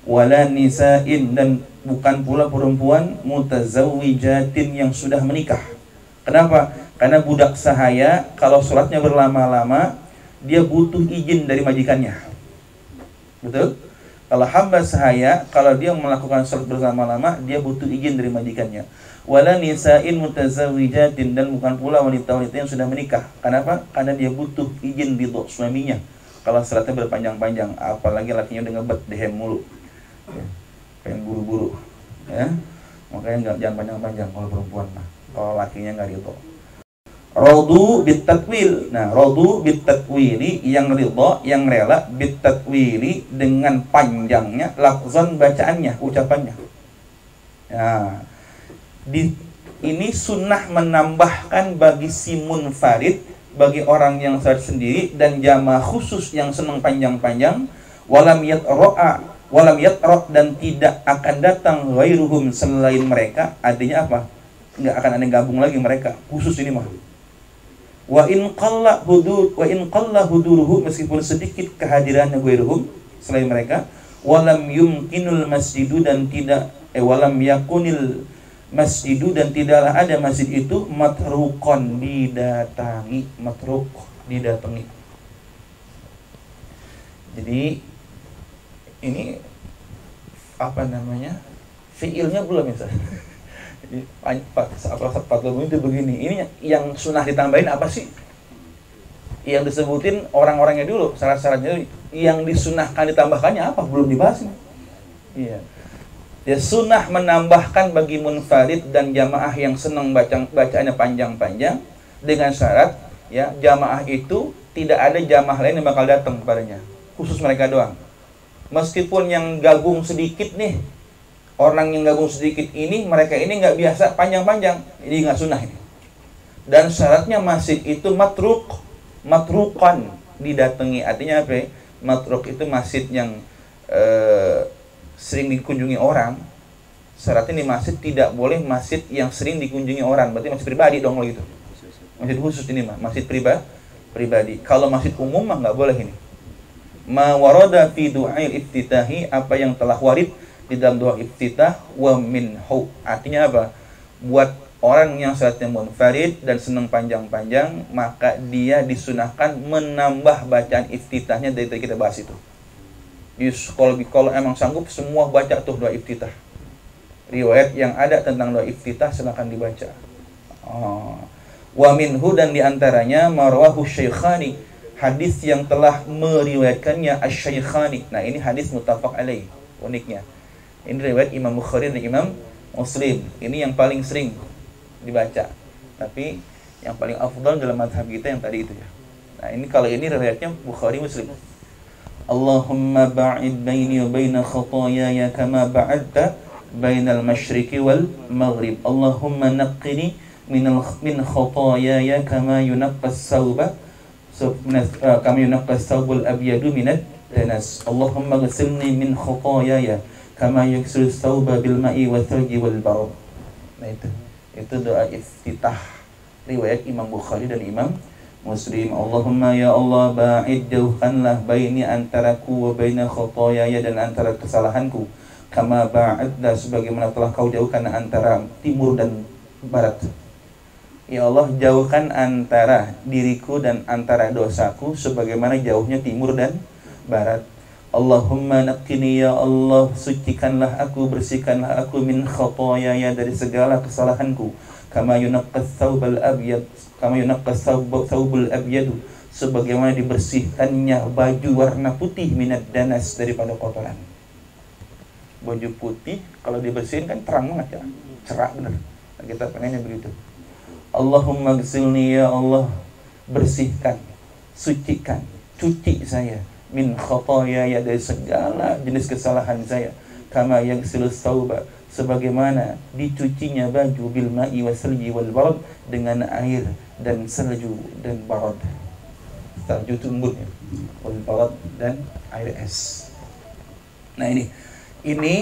wala nisa'in, dan bukan pula perempuan mutazawwijatin, yang sudah menikah. Kenapa? Karena budak sahaya kalau sholatnya berlama-lama, dia butuh izin dari majikannya. Betul? Kalau hamba sahaya, kalau dia melakukan sholat berlama-lama, dia butuh izin dari majikannya. Wala nisa'in mutazawwijatin, dan bukan pula wanita-wanita yang sudah menikah. Kenapa? Karena dia butuh izin ridho suaminya kalau sholatnya berpanjang-panjang, apalagi lakinya udah ngebet dehem mulu ya, pengen buru-buru ya. Makanya jangan panjang-panjang kalau perempuan mah, kalau lakinya nggak ridho. Radu bitatwil. Nah, radu bitatwili, yang ridha, yang rela, bitatwili dengan panjangnya, lafzan bacaannya, ucapannya. Nah, ini sunnah menambahkan bagi si munfarid, bagi orang yang salat sendiri, dan jamaah khusus yang senang panjang-panjang, walam yatra, dan tidak akan datang ghairuhum selain mereka. Artinya apa? Nggak akan ada yang gabung lagi mereka, khusus ini mah. Wa in qalla huduruhu, meskipun sedikit kehadirannya ghairuhum selain mereka, walam yumkinul masjidu, dan tidak walam yakunil masjidu, dan tidaklah ada masjid itu matrukon, didatangi. Matruk, didatangi. Jadi ini apa namanya, fiilnya belum ya. Fatul itu begini. Ini yang sunnah ditambahin apa sih? Yang disebutin orang-orangnya dulu, syarat-syaratnya. Yang disunahkan ditambahkannya apa? Belum dibahas nih. Iya. Ya, sunnah menambahkan bagi munfarid dan jamaah yang senang bacaannya panjang-panjang, dengan syarat ya jamaah itu tidak ada jamaah lain yang bakal datang kepadanya, khusus mereka doang. Meskipun yang gabung sedikit nih, orang yang gabung sedikit ini, mereka ini nggak biasa panjang-panjang, ini nggak sunnah ini. Dan syaratnya masjid itu matrukan, didatangi. Artinya apa? Matruk itu masjid yang sering dikunjungi orang. Syaratnya di masjid tidak boleh masjid yang sering dikunjungi orang, berarti masjid pribadi dong gitu. Masjid khusus ini mah, masjid pribadi. Kalau masjid umum mah nggak boleh ini. Ma warada fi du'ail iftitahi, apa yang telah warid di dalam doa iftitah, wa minhu. Artinya apa? Buat orang yang salatnya munfarid dan senang panjang-panjang, maka dia disunahkan menambah bacaan iftitahnya dari kita bahas itu. Kalau emang sanggup semua baca tuh doa iftitah. Riwayat yang ada tentang doa iftitah silakan dibaca. Wa minhu, dan diantaranya marwahu syaikhani, hadis yang telah meriwayatkannya asy-syaikhani. Nah, ini hadis muttafaq alaih. Uniknya, ini riwayat Imam Bukhari dan Imam Muslim. Ini yang paling sering dibaca. Tapi yang paling afdal dalam mazhab kita yang tadi itu ya. Nah, ini kalau ini riwayatnya Bukhari Muslim. Allahumma ba'id baini wa baina khataayaya kama ba'adta bainal masyriqi wal maghrib. Allahumma naqqini min khataayaya kama yunaqqas thawba kama yunaqqas thawbul abyadu minad danas. Allahumma ghsilni min khataayaya kama yughsilu thawba bil ma'i wa thalji wal barad. Nah, itu doa iftitah riwayat Imam Bukhari dan Imam Muslim. Allahumma ya Allah, ba'id, jauhkanlah baini, antaraku, wa baina khotoyaya, dan antara kesalahanku, kama ba'adda, sebagaimana telah kau jauhkan antara timur dan barat. Ya Allah, jauhkan antara diriku dan antara dosaku sebagaimana jauhnya timur dan barat. Allahumma naqqini ya Allah, sucikanlah aku, bersihkanlah aku, min khotoyaya, dari segala kesalahanku, kama yunaqqas thawbal abyad, kama yunaqqas thawbul abyad, sebagaimana dibersihkannya baju warna putih, minad danas, daripada kotoran. Baju putih kalau dibersihin kan terang banget ya, cerah benar. Nah, kita pengennya begitu. Allahumma ghsilni ya Allah, bersihkan, sucikan, cuci saya, min khotoyaya, dari segala jenis kesalahan saya, kama yaghsilu thawba, sebagaimana dicucinya baju, bil ma'i wasalji wal barad, dengan air dan salju dan barad. Salju itu embunnya, wal barad, dan air es. Nah, ini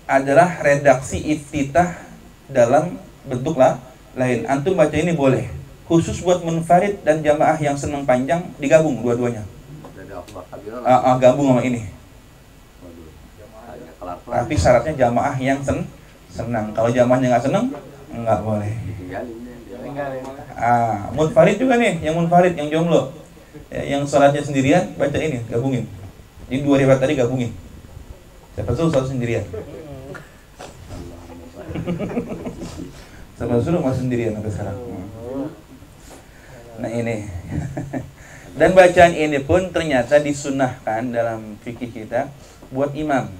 adalah redaksi iftitah dalam bentuk lain. Antum baca ini boleh, khusus buat munfarid dan jamaah yang senang panjang, digabung dua-duanya. Gabung sama ini. Tapi syaratnya jamaah yang senang. Kalau jamaahnya nggak senang, nggak boleh. Munfarid juga nih, yang munfarid, yang jomblo, yang sholatnya sendirian, baca ini, gabungin. Jadi dua riwayat tadi gabungin. Siapa suruh sholat sendirian? Siapa suruh masuk sendirian sampai sekarang? Nah, ini. Dan bacaan ini pun ternyata disunahkan dalam fikih kita buat imam.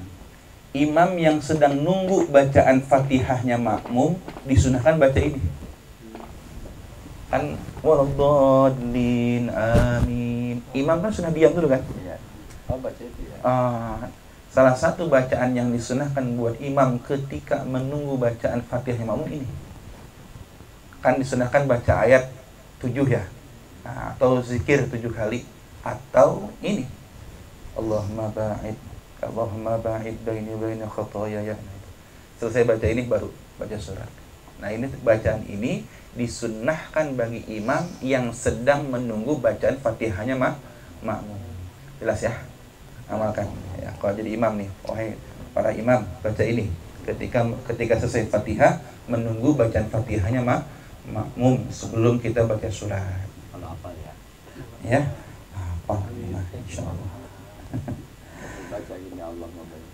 Imam yang sedang nunggu bacaan Fatihahnya makmum, disunahkan baca ini. Kan waladdallin amin. Imam kan sudah diam dulu kan? Iya. Oh, baca itu ya. Salah satu bacaan yang disunahkan buat imam ketika menunggu bacaan Fatihah makmum ini. Kan disunahkan baca ayat 7 ya. Atau zikir 7 kali, atau ini Allahumma ba'id baini wa baina khataaya. Selesai baca ini baru baca surat. Nah, ini bacaan ini disunnahkan bagi imam yang sedang menunggu bacaan Fatihahnya makmum. Jelas ya? Amalkan. Ya, kalau jadi imam nih, wahai para imam, baca ini ketika selesai Fatihah, menunggu bacaan Fatihahnya makmum sebelum kita baca surat. Kalau apa ya? Ya? Apa? Insyaallah. Baca ini Allah mabaik.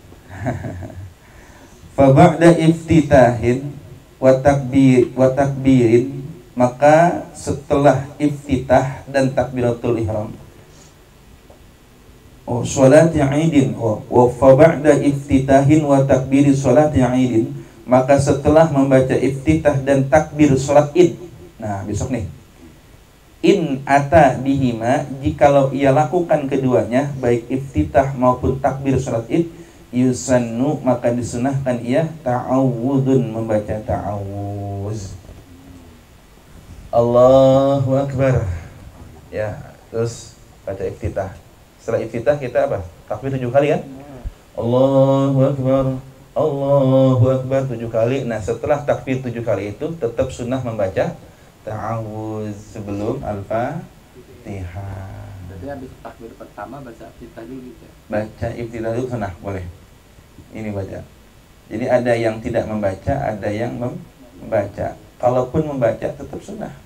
Fa ba'da iftitahin wa takbirin, maka setelah iftitah dan takbiratul ihram, salati idin, wa fa ba'da iftitahin wa takbiri salati idin, maka setelah membaca iftitah dan takbir salat id. Nah, besok nih, in ata bihima, jikalau ia lakukan keduanya, baik iftitah maupun takbir salat id, yusannu, maka disunahkan ia ta'awudun, membaca ta'awuz. Allahu Akbar. Ya, terus baca iftitah. Setelah iftitah kita apa? Takbir 7 kali kan? Allahu Akbar, Allahu Akbar 7 kali. Nah, setelah takbir 7 kali itu tetap sunnah membaca ta'awuz sebelum Al-Fatihah. Jadi habis takbir pertama baca iftitah dulu gitu ya? Baca iftitah dulu sunnah, boleh. Ini baca. Jadi ada yang tidak membaca, ada yang membaca. Kalaupun membaca tetap sunnah.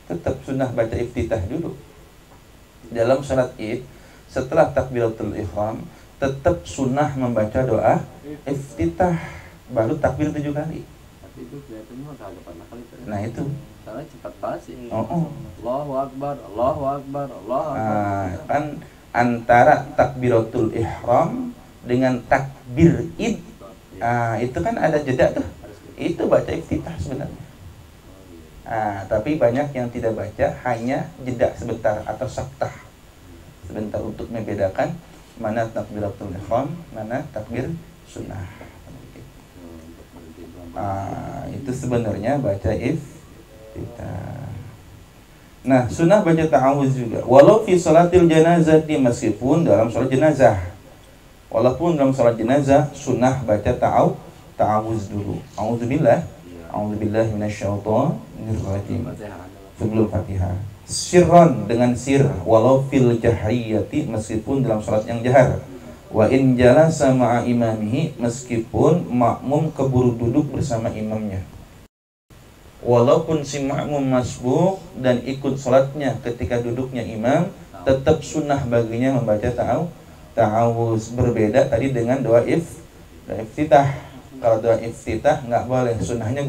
Tetap sunnah baca iftitah dulu. Dalam salat id, setelah takbiratul ihram, tetap sunnah membaca doa iftitah, baru takbir 7 kali. Tapi itu kelihatannya agak pernah kali. Nah itu. Soalnya cepat banget sih. Allahu Akbar, Allahu Akbar, Allahu Akbar. Kan antara takbiratul ihram dengan takbir id, itu kan ada jeda tuh. Itu baca iftitah sebenarnya. Tapi banyak yang tidak baca, hanya jeda sebentar atau saktah sebentar untuk membedakan mana takbiratul ihram, mana takbir sunnah. Itu sebenarnya baca iftitah. Nah, sunnah baca ta'awuz juga. Walau fi salatil janazah, meskipun dalam salat jenazah. Walaupun dalam salat jenazah sunnah baca ta'awuz dulu. A'udzubillahi minasyaitonir rajim sebelum Fatihah. Sirran, dengan sir, walau fil jahriyati, meskipun dalam salat yang jahar. Wa in jalasa ma'a imamihi, meskipun makmum keburu duduk bersama imamnya. Walaupun si makmum masbuk dan ikut salatnya ketika duduknya imam, tetap sunnah baginya membaca ta'awuz. Berbeda tadi dengan doa iftitah. Kalau doa iftitah nggak boleh, sunnahnya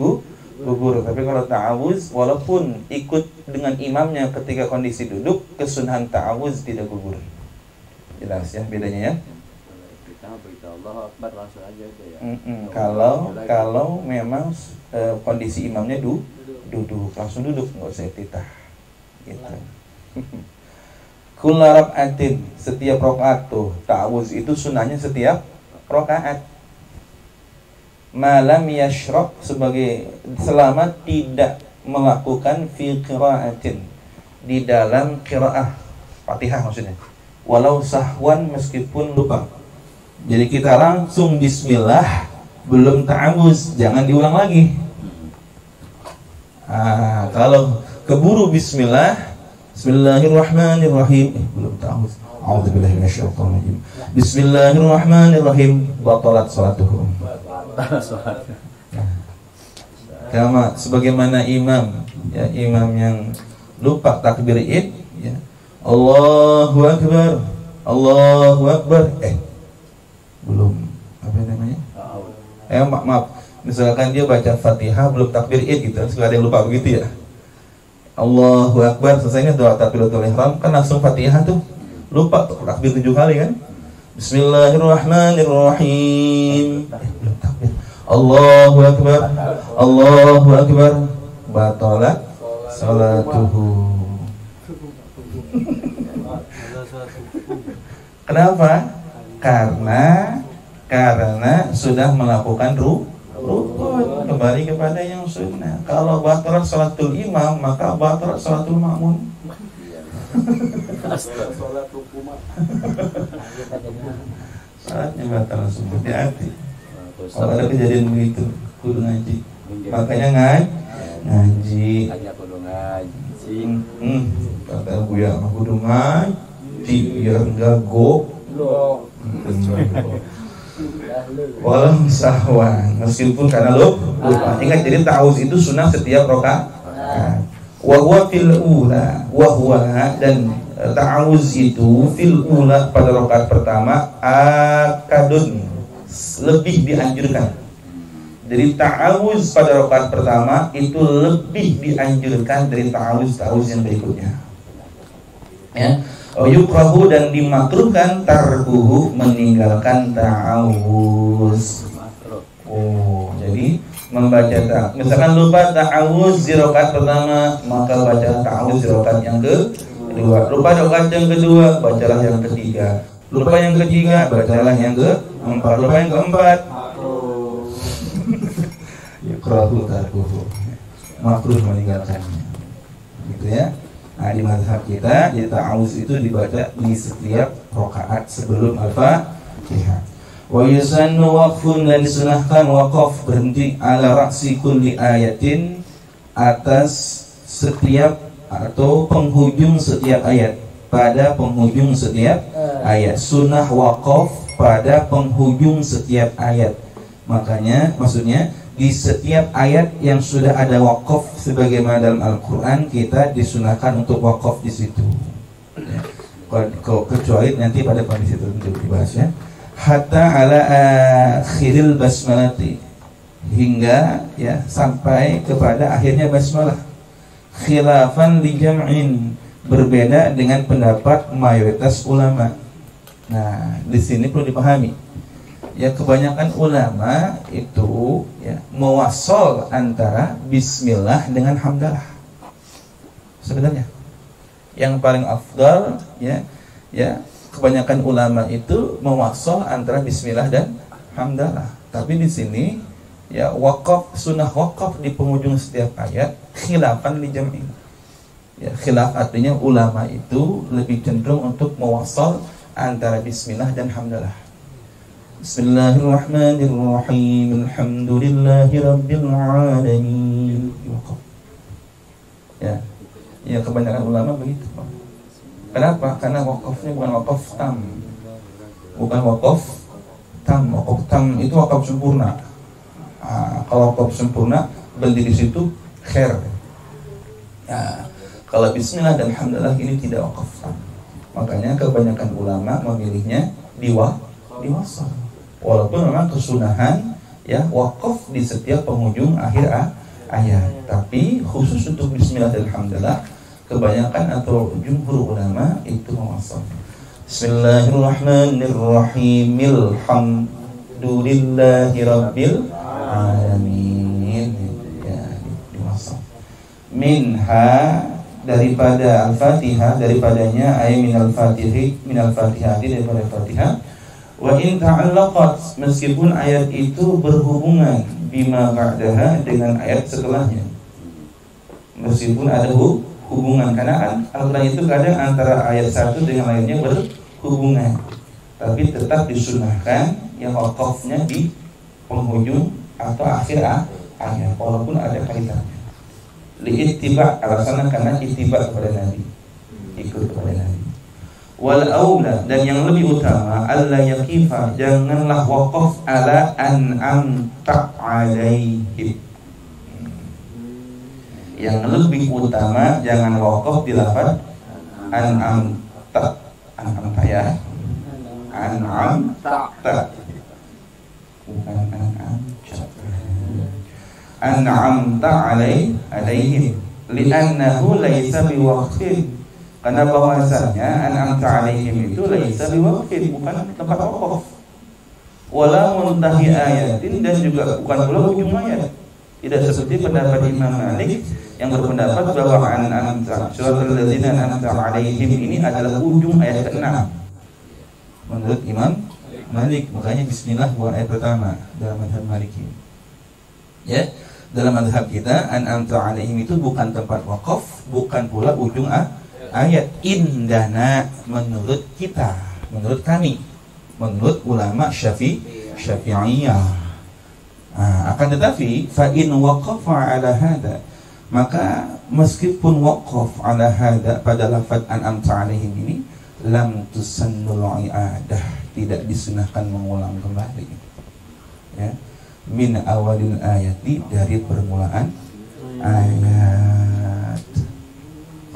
gugur. Tapi kalau ta'awuz, walaupun ikut dengan imamnya ketika kondisi duduk, kesunahan ta'awuz tidak gugur. Jelas ya bedanya ya. Kita beritahu Allahu Akbar langsung aja ya. Kalau memang kondisi imamnya duduk, langsung duduk, nggak usah iftitah. Gitu. Kullu rak'atin, setiap rakaat tuh ta'awuz itu sunnahnya setiap rakaat. Malam yashraq, sebagai selama tidak melakukan fi qiraatin, di dalam qiraah Fatihah maksudnya. Walau sahwan, meskipun lupa. Jadi kita langsung bismillah, belum ta'awuz, jangan diulang lagi. Kalau keburu Bismillahirrahmanirrahim, belum ta'awuz. A'udzubillahi minasyaitonir rajim. Bismillahirrahmanirrahim, batalat salatuhum. Kama sebagaimana imam yang lupa takbir id, ya. Allahu Akbar, Allahu Akbar. Belum apa namanya? Maaf. Misalkan dia baca Fatihah belum takbir id gitu, suka ada yang lupa begitu ya. Allahu Akbar, selesainya doa takbiratul ihram, kan langsung Fatihah tuh. Lupa tuh takbir 7 kali kan? Bismillahirrahmanirrahim. Belum takbir. Allahu Akbar, Allahu Akbar. Batalat salatuhu. Kenapa? Karena sudah melakukan rukun, kembali kepada yang sunnah. Kalau batalat salatul imam, maka batalat salatul makmum. Salatnya batal semua, hati-hati. Kalau ada kejadian begitu, kudu ngaji. Makanya ngaji. Kata Buya mah kudu ngaji biar enggak goblok. Walau sahwan, meskipun karena lupa. Ingat, jadi ta'awuz itu sunnah setiap rakaat. Wa huwa fil ula, wa huwa, dan ta'awuz itu fil ula pada rakaat pertama akadun, lebih dianjurkan. Jadi ta'awuz pada rakaat pertama itu lebih dianjurkan dari ta'awuz yang berikutnya. Ya. Yukrahu, dan dimakruhkan tarkuhu, meninggalkan ta'awuz. Oh, jadi membaca misalkan lupa ta'awuz di rakaat pertama, maka baca ta'awuz di rakaat yang kedua. Lupa rakaat yang kedua, bacalah yang ketiga. Lupa yang ketiga, bacalah yang keempat. Lupa yang keempat, yukrahu tarkuhu, makruh meninggalkannya. Gitu ya. Nah, di mazhab kita, ta'awuz itu dibaca di setiap rakaat sebelum al-Fatihah. Wa yusannu waqfun, dan disunahkan waqaf, berhenti ala ra'si kulli ayatin, atas setiap atau penghujung setiap ayat, pada penghujung setiap ayat. Sunnah waqaf pada penghujung setiap ayat. Makanya maksudnya di setiap ayat yang sudah ada waqaf sebagaimana dalam Al-Quran, kita disunahkan untuk waqaf di situ. Ya. Kecuali nanti pada kondisi tertentu dibahas ya. Hatta ala akhiril basmalati, hingga ya sampai kepada akhirnya basmalah. Khilafan li jam'in, berbeda dengan pendapat mayoritas ulama. Nah, di sini perlu dipahami. Ya, kebanyakan ulama itu ya mewasol antara bismillah dengan hamdalah. Sebenarnya yang paling afdal ya kebanyakan ulama itu mewasol antara bismillah dan hamdalah. Tapi di sini ya waqaf, sunnah waqaf di penghujung setiap ayat, khilafan li jam'i. Ya, khilaf artinya ulama itu lebih cenderung untuk mewasol antara bismillah dan hamdalah. Bismillahirrahmanirrahim. Alhamdulillahi rabbil alamin. Ya, kebanyakan ulama begitu. Kenapa? Karena wakafnya bukan wakaf tam. Bukan wakaf tam. Wakaf tam itu wakaf sempurna. Kalau wakaf sempurna berarti di situ khair. Ya, kalau bismillah dan alhamdulillah ini tidak wakaf tam. Makanya kebanyakan ulama memilihnya diwasal. Walaupun memang kesunahan ya wakaf di setiap penghujung akhir ayat, tapi khusus untuk bismillah dan alhamdulillah kebanyakan atau jumhur ulama itu mewasal. Bismillahirrahmanirrahim. Alhamdulillahi rabbil alamin. Ya, diwasal. Minha, daripada al-Fatihah, daripadanya ay minal fatihati, daripada Fatihah. Wa in ta'allaqat, meskipun ayat itu berhubungan bima ba'daha, dengan ayat setelahnya. Meskipun ada hubungan, karena Al-Quran itu kadang antara ayat satu dengan lainnya berhubungan, tapi tetap disunahkan yang waqafnya di penghujung atau akhir ayat, walaupun ada kaitannya. Li'ittiba', alasannya karena ittiba' kepada Nabi, ikut kepada Nabi. Wal aula, dan yang lebih utama, alla yaqifa, janganlah waqaf ala an'amta alaihim. Yang lebih utama jangan waqaf di lafaz an'amta ya. An'amta, bukan an'amta alaihim, li'annahu laisa biwaqfin, karena bahwasanya an'amta alaihim itu laisa biwaqfin, bukan tempat waqaf. Wala muntahi ayatin, dan juga bukan pula ujung ayat. Tidak seperti pendapat Imam Malik yang berpendapat bahwa suratul ladzina an'amta 'alaihim ini adalah ujung ayat ke-6. Menurut Imam Malik, makanya bismillah buat ayat pertama dalam mazhab Maliki. Ya, dalam mazhab kita an'amta 'alaihim itu bukan tempat wakaf, bukan pula ujung ayat. Indana menurut kita, menurut kami, menurut ulama Syafi'iyah. Akan tetapi fa in waqafa ala hada, maka meskipun waqaf ala hada pada lafaz an'amta 'alaihim ini, lam tusannul i'adah, tidak disunahkan mengulang kembali. Ya, min awalil ayati, dari permulaan ayat.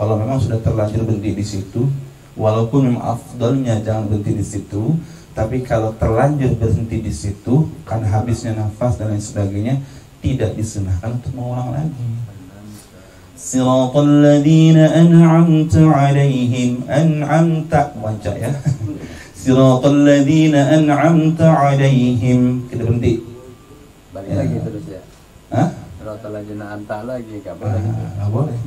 Kalau memang sudah terlanjur berhenti di situ, walaupun memang afdalnya jangan berhenti di situ, tapi kalau terlanjur berhenti di situ karena habisnya nafas dan lain sebagainya, tidak disunahkan untuk mengulang lagi. Siratal ladzina an'amta 'alaihim, an'amta, baca ya. Siratal ladzina an'amta 'alaihim, kita berhenti. Balik lagi terus ya. Siratal ladzina an'amta lagi, enggak boleh. Enggak boleh.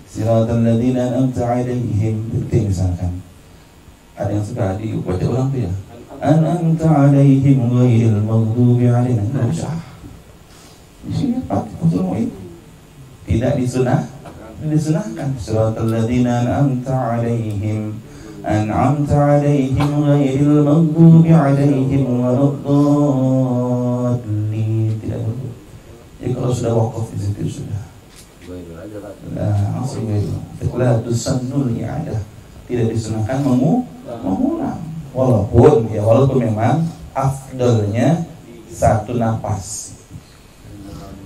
Siratal ladzina an'amta 'alaihim, berhenti misalkan. Ada yang suka dibaca ulang tuh ya. An'amta 'alaihim ghairil maghdubi 'alaihim. Enggak usah. Di sini tidak disunahkan. Siratal ladzina an'amta 'alaihim, an'amta 'alaihim ghairil maghdubi 'alaihim waladdallin. Tidak perlu. Jadi kalau sudah wakaf di situ sudah. Langsung itu. La tusannul i'adah. Tidak disunahkan mengulang. Walaupun memang afdalnya satu nafas.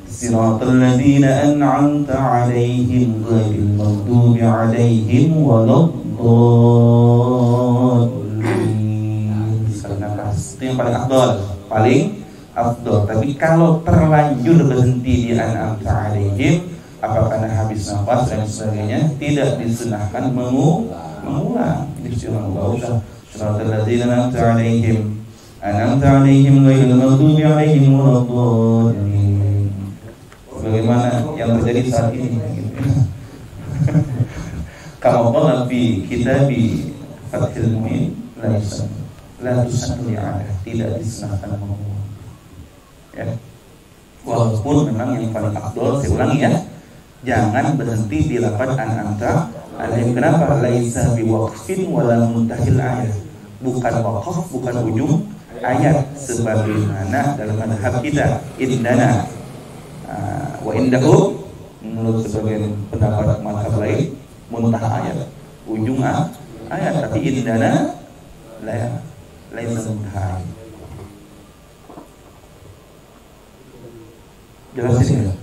Siratal ladzina an'amta 'alaihim ghairil maghdubi 'alaihim waladdallin. Satu nafas. Itu yang paling afdal. Tapi kalau terlanjur berhenti di an'amta 'alaihim, apakah habis nafas dan sebagainya, tidak disunahkan mengulang. Jadi enggak usah. Siratal ladzina an'amta 'alaihim, an'amta 'alaihim ghairil maghdubi 'alaihim waladdallin. Bagaimana yang terjadi saat ini? Kama qala fi kitabi Fathul Mu'in, la tusannu i'adah, tidak disunahkan mengulang. Ya. Walaupun memang yang paling afdal, saya ulangi ya, jangan berhenti di lafaz an'amta 'alaihim. Kenapa? Laisa biwaqfin wala muntahil ayat. Bukan waqaf, bukan ujung ayat, sebagaimana dalam mazhab kita indana wa indahu, menurut sebagian pendapat mazhab lain muntaha ayat, ujung ayat, tapi indana laisa muntaha. Jelas ini enggak?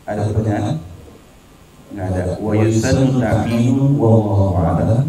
Ada pertanyaan? Enggak ada. Wa yusannu ta'minu wallahu a'lam.